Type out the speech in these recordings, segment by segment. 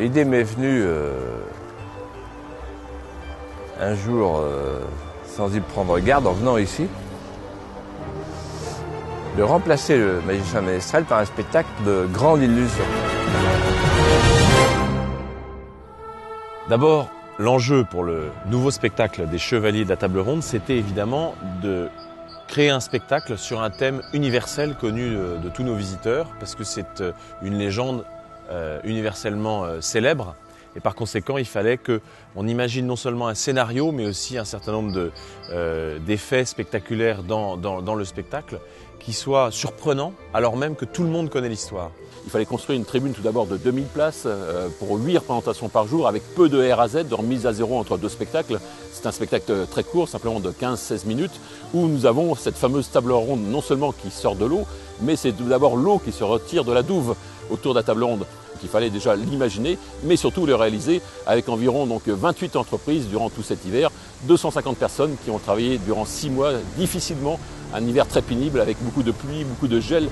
L'idée m'est venue un jour, sans y prendre garde, en venant ici, de remplacer le Magicien Ménestrel par un spectacle de grande illusion. D'abord, l'enjeu pour le nouveau spectacle des Chevaliers de la Table Ronde, c'était évidemment de créer un spectacle sur un thème universel connu de tous nos visiteurs, parce que c'est une légende universellement célèbre. Et par conséquent, il fallait qu'on imagine non seulement un scénario, mais aussi un certain nombre d'effets spectaculaires dans le spectacle qui soient surprenants, alors même que tout le monde connaît l'histoire. Il fallait construire une tribune tout d'abord de 2000 places pour 8 représentations par jour avec peu de R à Z, de remise à zéro entre deux spectacles. C'est un spectacle très court, simplement de 15-16 minutes, où nous avons cette fameuse table ronde non seulement qui sort de l'eau, mais c'est tout d'abord l'eau qui se retire de la douve autour de la table ronde. Donc il fallait déjà l'imaginer, mais surtout le réaliser avec environ 28 entreprises durant tout cet hiver, 250 personnes qui ont travaillé durant 6 mois difficilement, un hiver très pénible avec beaucoup de pluie, beaucoup de gel.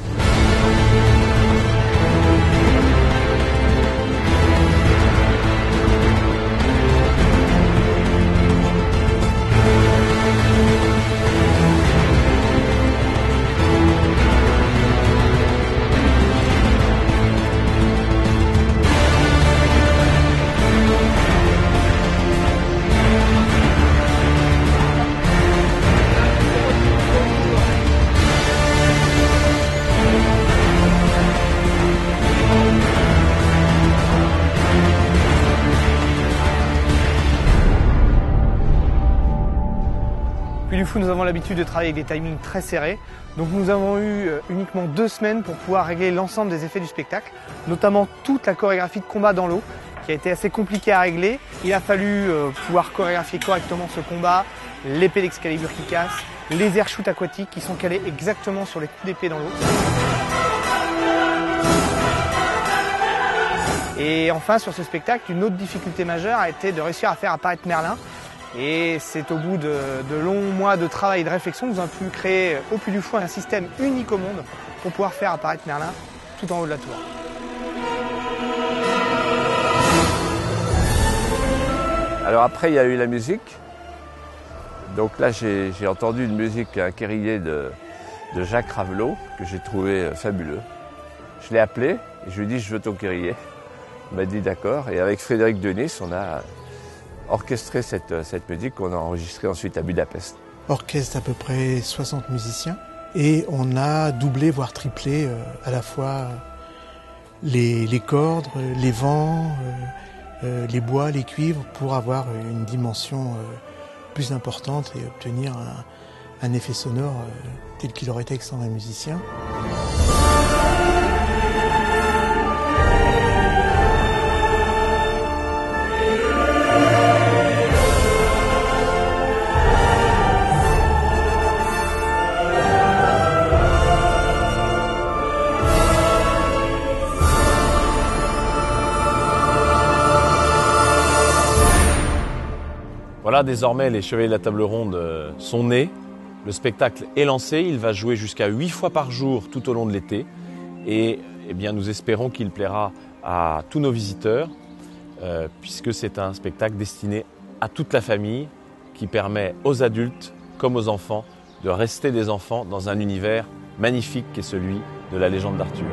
Puy du Fou, nous avons l'habitude de travailler avec des timings très serrés. Donc nous avons eu uniquement 2 semaines pour pouvoir régler l'ensemble des effets du spectacle, notamment toute la chorégraphie de combat dans l'eau, qui a été assez compliquée à régler. Il a fallu pouvoir chorégraphier correctement ce combat, l'épée d'Excalibur qui casse, les airshoots aquatiques qui sont calés exactement sur les coups d'épée dans l'eau. Et enfin, sur ce spectacle, une autre difficulté majeure a été de réussir à faire apparaître Merlin. Et c'est au bout de longs mois de travail et de réflexion que nous avons pu créer au Puy du Fou un système unique au monde pour pouvoir faire apparaître Merlin tout en haut de la tour. Alors après, il y a eu la musique. Donc là, j'ai entendu une musique, un querillé de Jacques Ravelot, que j'ai trouvé fabuleux. Je l'ai appelé et je lui ai dit « je veux ton querillé ». Il m'a dit d'accord. Et avec Frédéric Denis, on a orchestré cette musique qu'on a enregistrée ensuite à Budapest. Orchestre à peu près 60 musiciens. Et on a doublé, voire triplé à la fois les cordes, les vents, les bois, les cuivres, pour avoir une dimension plus importante et obtenir un effet sonore tel qu'il aurait été avec 120 musiciens. Voilà, désormais, les Chevaliers de la Table Ronde sont nés. Le spectacle est lancé. Il va jouer jusqu'à 8 fois par jour tout au long de l'été. Et eh bien, nous espérons qu'il plaira à tous nos visiteurs, puisque c'est un spectacle destiné à toute la famille qui permet aux adultes comme aux enfants de rester des enfants dans un univers magnifique qui est celui de la légende d'Arthur.